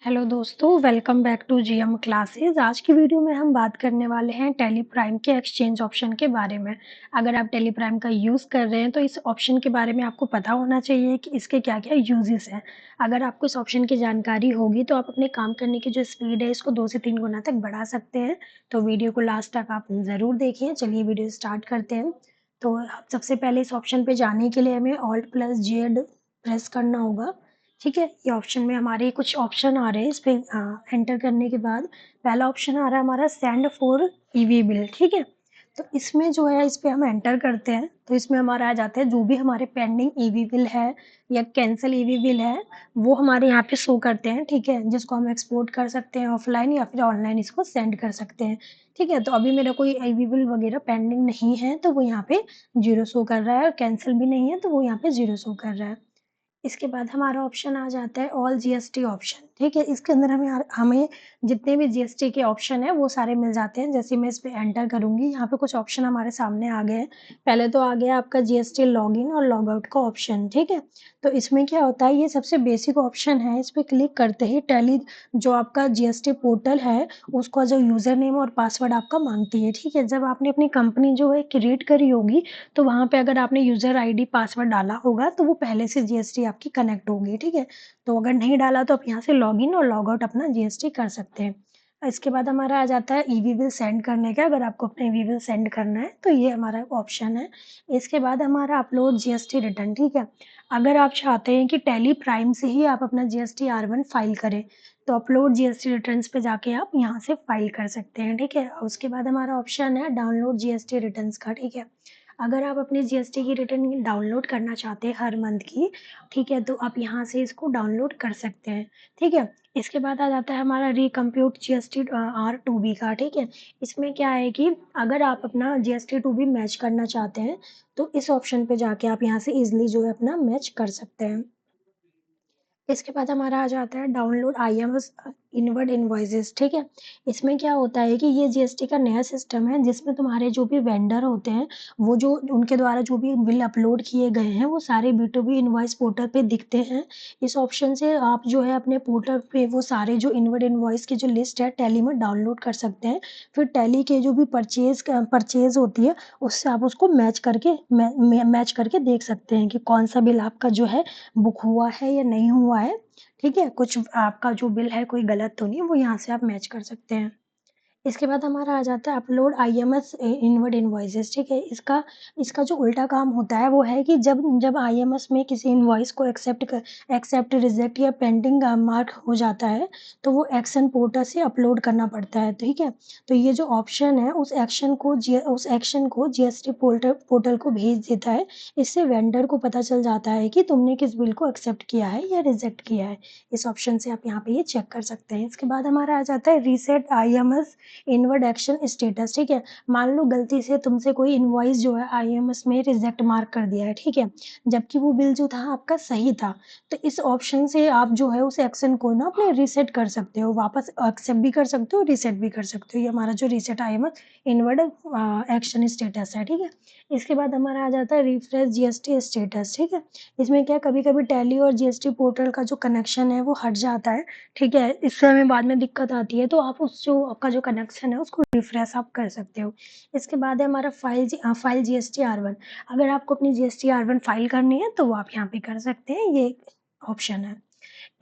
Hello दोस्तों, welcome back to GM classes. आज की वीडियो में हम बात करने वाले हैं टेली प्राइम के एक्सचेंज ऑप्शन के बारे में। अगर आप टेली प्राइम का यूज़ कर रहे हैं तो इस ऑप्शन के बारे में आपको पता होना चाहिए कि इसके क्या-क्या यूजेस हैं। अगर आपको इस ऑप्शन की जानकारी होगी तो आप अपने काम करने की जो स्पीड है इसको 2 से 3 गुना तक बढ़ा सकते हैं। तो वीडियो को लास्ट तक आप ज़रूर देखिए। चलिए वीडियो स्टार्ट करते हैं। तो सबसे पहले इस ऑप्शन पे जाने के लिए हमें ऑल्ट प्लस जेड प्रेस करना होगा। ठीक है, ये ऑप्शन में हमारे कुछ ऑप्शन आ रहे हैं। इस पे एंटर करने के बाद पहला ऑप्शन आ रहा है हमारा सेंड फॉर ईवी बिल। ठीक है, तो इसमें जो है इस पे हम एंटर करते हैं तो इसमें हमारा आ जाता है जो भी हमारे पेंडिंग ईवी बिल है या कैंसिल ईवी बिल है वो हमारे यहाँ पे शो करते हैं। ठीक है, जिसको हम एक्सपोर्ट कर सकते हैं ऑफलाइन या फिर ऑनलाइन इसको सेंड कर सकते हैं। ठीक है, तो अभी मेरा कोई ईवी बिल वगैरह पेंडिंग नहीं है तो वो यहाँ पे जीरो शो कर रहा है, और कैंसिल भी नहीं है तो वो यहाँ पे जीरो शो कर रहा है। इसके बाद हमारा ऑप्शन आ जाता है ऑल जीएसटी ऑप्शन। ठीक है, इसके अंदर हमें जितने भी जीएसटी के ऑप्शन है वो सारे मिल जाते हैं। जैसे मैं इस पे एंटर करूंगी, यहाँ पे कुछ ऑप्शन हमारे सामने आ गए हैं। पहले तो आ गया आपका जीएसटी लॉगिन और लॉग आउट का ऑप्शन। ठीक है, तो इसमें क्या होता है, ये सबसे बेसिक ऑप्शन है। इस पे क्लिक करते ही टैली जो आपका जीएसटी पोर्टल है उसका जो यूजर नेम और पासवर्ड आपका मांगती है। ठीक है, जब आपने अपनी कंपनी जो है क्रिएट करी होगी तो वहाँ पे अगर आपने यूज़र आईडी पासवर्ड डाला होगा तो वो पहले से जीएसटी आपकी कनेक्ट होगी। ठीक है, तो अगर नहीं डाला तो आप यहाँ से लॉगिन और लॉग आउट अपना जीएसटी कर सकते हैं। इसके बाद हमारा आ जाता है ईवी बिल सेंड करने का। अगर आपको अपना ईवी बिल सेंड करना है तो ये हमारा ऑप्शन है। इसके बाद हमारा अपलोड जीएसटी रिटर्न। ठीक है, अगर आप चाहते हैं कि टैली प्राइम से ही आप अपना जीएसटी R1 फाइल करें तो अपलोड जीएसटी रिटर्न्स पे जाके आप यहाँ से फाइल कर सकते हैं। ठीक है, उसके बाद हमारा ऑप्शन है डाउनलोड जीएसटी रिटर्न्स का। ठीक है, अगर आप अपनी जीएसटी की रिटर्न डाउनलोड करना चाहते हैं हर मंथ की, ठीक है, तो आप यहाँ से इसको डाउनलोड कर सकते हैं। ठीक है, इसके बाद आ जाता है हमारा रिकम्प्यूट जीएसटी R2B का। ठीक है, इसमें क्या है कि अगर आप अपना जीएसटी टू बी मैच करना चाहते हैं तो इस ऑप्शन पे जाके आप यहाँ से इजिली जो है अपना मैच कर सकते हैं। इसके बाद हमारा आ जाता है डाउनलोड आईएमएस इनवर्ड इनवॉइसेस। ठीक है, इसमें क्या होता है कि ये जीएसटी का नया सिस्टम है जिसमें तुम्हारे जो भी वेंडर होते हैं वो जो उनके द्वारा जो भी बिल अपलोड किए गए हैं वो सारे B2B इनवॉइस पोर्टल पे दिखते हैं। इस ऑप्शन से आप जो है अपने पोर्टल पे वो सारे जो इनवर्ड इनवॉइस की जो लिस्ट है टैली में डाउनलोड कर सकते हैं। फिर टैली के जो भी परचेज होती है उससे आप उसको मैच करके देख सकते हैं कि कौन सा बिल आपका जो है बुक हुआ है या नहीं हुआ है। ठीक है, कुछ आपका जो बिल है कोई गलत तो नहीं, वो यहाँ से आप मैच कर सकते हैं। इसके बाद हमारा आ जाता है अपलोड आईएमएस इनवर्ड इनवॉइसेस। ठीक है, इसका इसका जो उल्टा काम होता है वो है कि जब जब आईएमएस में किसी इनवॉइस को एक्सेप्ट रिजेक्ट या पेंडिंग मार्क हो जाता है तो वो एक्शन पोर्टल से अपलोड करना पड़ता है। ठीक है, तो ये जो ऑप्शन है उस एक्शन को जीएसटी पोर्टल को भेज देता है। इससे वेंडर को पता चल जाता है कि तुमने किस बिल को एक्सेप्ट किया है या रिजेक्ट किया है। इस ऑप्शन से आप यहाँ पे ये चेक कर सकते हैं। इसके बाद हमारा आ जाता है reset IMS inward action status. ठीक है, मान लो गलती से तुमसे कोई इनवॉइस जो है आईएमएस में रिजेक्ट मार्क कर दिया है। ठीक है, जबकि वो बिल जो था आपका सही था। तो इस ऑप्शन से आप जो है उस एक्शन को ना अपने रीसेट कर सकते हो, वापस एक्सेप्ट भी कर सकते हो, रीसेट भी कर सकते हो। ये हमारा जो reset IMS inward action status है। ठीक है, इसके बाद हमारा आ जाता है रिफ्रेश जीएसटी स्टेटस। ठीक है, इसमें क्या कभी कभी टैली और जीएसटी पोर्टल का जो कनेक्शन है वो हट जाता है। ठीक है, इससे हमें बाद में दिक्कत आती है तो आप उस जो आपका जो कनेक्शन है उसको रिफ्रेश आप कर सकते हो। इसके बाद है हमारा फाइल जीएसटी R1। अगर आपको अपनी जीएसटी R1 फाइल करनी है तो वो आप यहाँ पे कर सकते हैं, ये ऑप्शन है।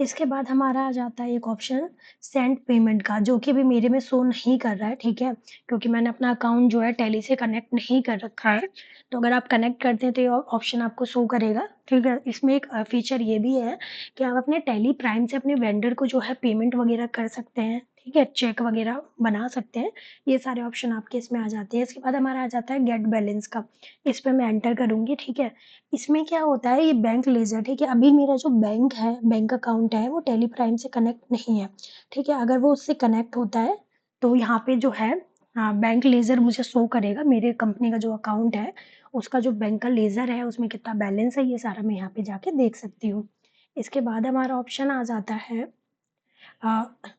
इसके बाद हमारा आ जाता है एक ऑप्शन सेंड पेमेंट का, जो कि अभी मेरे में शो नहीं कर रहा है। ठीक है, क्योंकि मैंने अपना अकाउंट जो है टैली से कनेक्ट नहीं कर रखा है। तो अगर आप कनेक्ट करते हैं तो ये ऑप्शन आपको शो करेगा। ठीक है, इसमें एक फीचर ये भी है कि आप अपने टैली प्राइम से अपने वेंडर को जो है पेमेंट वगैरह कर सकते हैं। ठीक है, चेक वगैरह बना सकते हैं। ये सारे ऑप्शन आपके इसमें आ जाते हैं। इसके बाद हमारा आ जाता है गेट बैलेंस का। इस पे मैं एंटर करूंगी। ठीक है, इसमें क्या होता है, ये बैंक लेजर। ठीक है, अभी मेरा जो बैंक अकाउंट है वो टेली प्राइम से कनेक्ट नहीं है। ठीक है, अगर वो उससे कनेक्ट होता है तो यहाँ पे जो है बैंक लेजर मुझे शो करेगा। मेरे कंपनी का जो अकाउंट है उसका जो बैंक का लेजर है उसमें कितना बैलेंस है ये सारा मैं यहाँ पे जाके देख सकती हूँ। इसके बाद हमारा ऑप्शन आ जाता है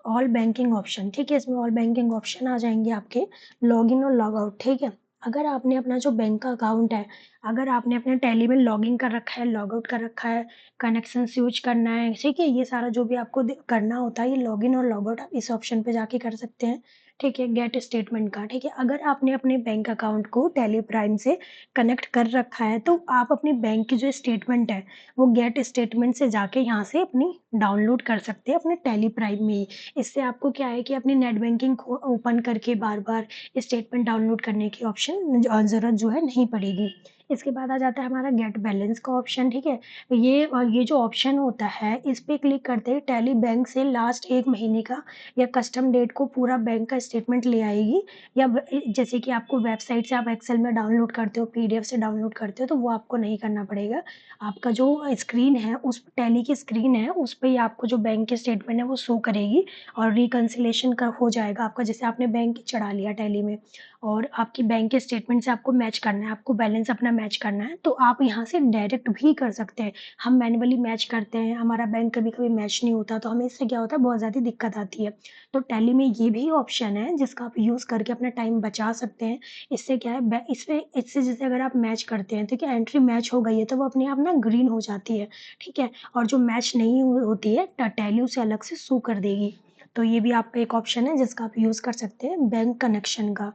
ऑल बैंकिंग ऑप्शन। ठीक है, इसमें ऑल बैंकिंग ऑप्शन आ जाएंगे आपके लॉग इन और लॉग आउट। ठीक है, अगर आपने अपना जो बैंक का अकाउंट है, अगर आपने अपने टैली में लॉगिन कर रखा है, लॉग आउट कर रखा है, कनेक्शन स्विच करना है, ठीक है? ये सारा जो भी आपको करना होता है, ये लॉगिन और लॉग आउट आप इस ऑप्शन पे जाके कर सकते हैं, ठीक है? गेट स्टेटमेंट का, ठीक है? अगर आपने अपने बैंक अकाउंट को टैली प्राइम से कनेक्ट कर रखा है, तो आप अपनी बैंक की जो स्टेटमेंट है, वो गेट स्टेटमेंट से जाके यहाँ से अपनी डाउनलोड कर सकते हैं अपने टैली प्राइम में ही। इससे आपको क्या है कि अपनी नेट बैंकिंग ओपन करके बार-बार स्टेटमेंट डाउनलोड करने की ऑप्शन ज़रूरत जो है नहीं पड़ेगी। इसके बाद आ जाता है हमारा गेट बैलेंस का ऑप्शन, ठीक है? ये जो ऑप्शन होता है, इस पे क्लिक करते ही टैली बैंक से लास्ट 1 महीने का या कस्टम डेट को पूरा बैंक का स्टेटमेंट ले आएगी, या जैसे कि आपको वेबसाइट से आप एक्सेल में डाउनलोड करते हो, पीडीएफ से डाउनलोड करते हो, तो वो आपको नहीं करना पड़ेगा। आपका जो स्क्रीन है, उस टैली की स्क्रीन है, उस पे ही आपको जो बैंक की स्टेटमेंट है, वो शो करेगी और रिकन्सिलेशन का हो जाएगा आपका। जैसे आपने बैंक चढ़ा लिया टैली में और आपकी बैंक के स्टेटमेंट से आपको मैच करना है, आपको बैलेंस अपना मैच करना है, तो आप यहाँ से डायरेक्ट भी कर सकते हैं। हम मैनुअली मैच करते हैं, हमारा बैंक कभी-कभी मैच नहीं होता, तो हमें इससे क्या होता है, बहुत ज़्यादा दिक्कत आती है। तो टैली में ये भी ऑप्शन है जिसका आप यूज़ करके अपना टाइम बचा सकते हैं। इससे क्या है, इससे जैसे अगर आप मैच करते हैं, ठीक है, एंट्री मैच हो गई है, तो वो अपने आप ना ग्रीन हो जाती है, ठीक है? और जो मैच नहीं होती है, टैली उसे अलग से शो कर देगी। तो ये भी आपका एक ऑप्शन है जिसका आप यूज़ कर सकते हैं बैंक कनेक्शन का।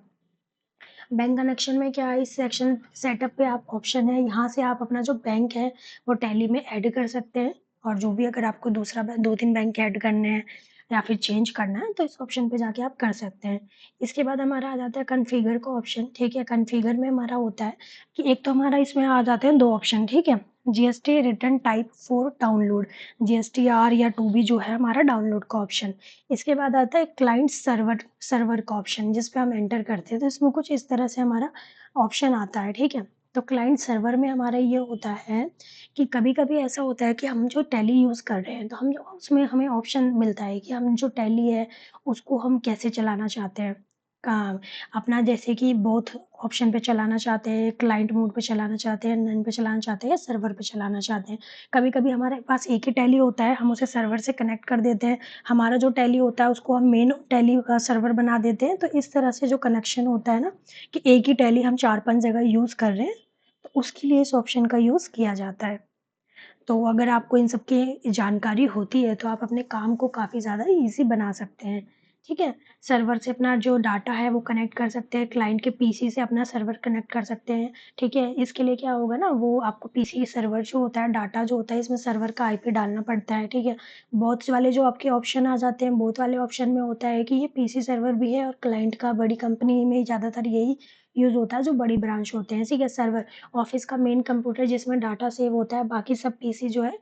बैंक कनेक्शन में क्या है, इस सेक्शन सेटअप पे आप ऑप्शन है, यहाँ से आप अपना जो बैंक है वो टैली में ऐड कर सकते हैं, और जो भी अगर आपको दूसरा 2-3 बैंक ऐड करने हैं या फिर चेंज करना है, तो इस ऑप्शन पे जाके आप कर सकते हैं। इसके बाद हमारा आ जाता है कॉन्फ़िगर का ऑप्शन, ठीक है? कॉन्फ़िगर में हमारा होता है कि एक तो हमारा इसमें आ जाते हैं 2 ऑप्शन, ठीक है? GST return type for download, GSTR या 2B जो है हमारा डाउनलोड का ऑप्शन। इसके बाद आता है क्लाइंट सर्वर सर्वर का ऑप्शन, जिस पे हम एंटर करते हैं, तो इसमें कुछ इस तरह से हमारा ऑप्शन आता है, ठीक है? तो क्लाइंट सर्वर में हमारा ये होता है कि कभी-कभी ऐसा होता है कि हम जो टैली यूज़ कर रहे हैं, तो हम जो उसमें हमें ऑप्शन मिलता है कि हम जो टैली है, उसको हम कैसे चलाना चाहते हैं। का अपना जैसे कि बोथ ऑप्शन पे चलाना चाहते हैं, क्लाइंट मोड पे चलाना चाहते हैं, नन पे चलाना चाहते हैं या सर्वर पे चलाना चाहते हैं। कभी-कभी हमारे पास एक ही टैली होता है, हम उसे सर्वर से कनेक्ट कर देते हैं। हमारा जो टैली होता है उसको हम मेन टैली का सर्वर बना देते हैं, तो इस तरह से जो कनेक्शन होता है ना, कि एक ही टैली हम 4-5 जगह यूज़ कर रहे हैं, तो उसके लिए इस ऑप्शन का यूज़ किया जाता है। तो अगर आपको इन सब की जानकारी होती है, तो आप अपने काम को काफ़ी ज़्यादा ईज़ी बना सकते हैं, ठीक है? सर्वर से अपना जो डाटा है वो कनेक्ट कर सकते हैं, क्लाइंट के पीसी से अपना सर्वर कनेक्ट कर सकते हैं, ठीक है? इसके लिए क्या होगा ना, वो आपको पीसी सर्वर जो होता है, डाटा जो होता है, इसमें सर्वर का आईपी डालना पड़ता है, ठीक है? बोथ वाले जो आपके ऑप्शन आ जाते हैं, बोथ वाले ऑप्शन में होता है कि ये पीसी सर्वर भी है और क्लाइंट का बड़ी कंपनी में ज़्यादातर यही यूज़ होता है, जो बड़ी ब्रांच होते हैं, ठीक है? सर्वर ऑफ़िस का मेन कंप्यूटर जिसमें डाटा सेव होता है, बाकी सब पीसी जो है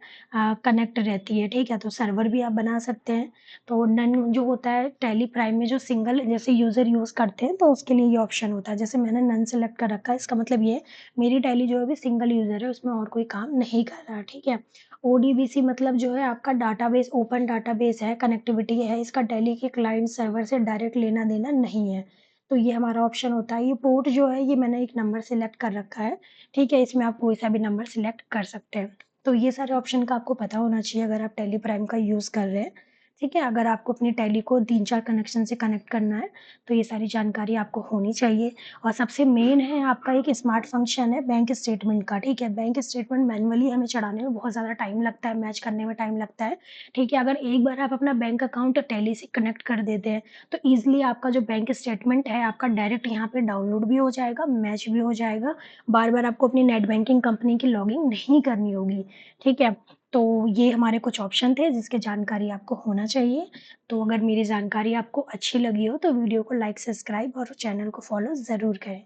कनेक्ट रहती है, ठीक है? तो सर्वर भी आप बना सकते हैं। तो नन जो होता है टैली प्राइम में जो सिंगल जैसे यूज़र यूज़ करते हैं, तो उसके लिए ये ऑप्शन होता है। जैसे मैंने नन सेलेक्ट कर रखा है, इसका मतलब ये है मेरी टैली जो है अभी सिंगल यूज़र है, उसमें और कोई काम नहीं कर रहा, ठीक है? ओडीबीसी मतलब जो है आपका डाटाबेस ओपन डाटाबेस है, कनेक्टिविटी है, इसका टैली के क्लाइंट सर्वर से डायरेक्ट लेना-देना नहीं है। तो ये हमारा ऑप्शन होता है। ये पोर्ट जो है, ये मैंने एक नंबर सेलेक्ट कर रखा है, ठीक है? इसमें आप कोई सा भी नंबर सिलेक्ट कर सकते हैं। तो ये सारे ऑप्शन का आपको पता होना चाहिए अगर आप टैली प्राइम का यूज़ कर रहे हैं, ठीक है? अगर आपको अपनी टैली को 3-4 कनेक्शन से कनेक्ट करना है, तो ये सारी जानकारी आपको होनी चाहिए। और सबसे मेन है आपका एक स्मार्ट फंक्शन है बैंक स्टेटमेंट का, ठीक है? बैंक स्टेटमेंट मैनुअली हमें चढ़ाने में बहुत ज़्यादा टाइम लगता है, मैच करने में टाइम लगता है, ठीक है? अगर एक बार आप अपना बैंक अकाउंट टैली से कनेक्ट कर देते हैं, तो ईज़िली आपका जो बैंक स्टेटमेंट है, आपका डायरेक्ट यहाँ पे डाउनलोड भी हो जाएगा, मैच भी हो जाएगा। बार-बार आपको अपनी नेट बैंकिंग कंपनी की लॉगिन नहीं करनी होगी, ठीक है? तो ये हमारे कुछ ऑप्शन थे जिसकी जानकारी आपको होना चाहिए। तो अगर मेरी जानकारी आपको अच्छी लगी हो, तो वीडियो को लाइक, सब्सक्राइब और चैनल को फॉलो ज़रूर करें।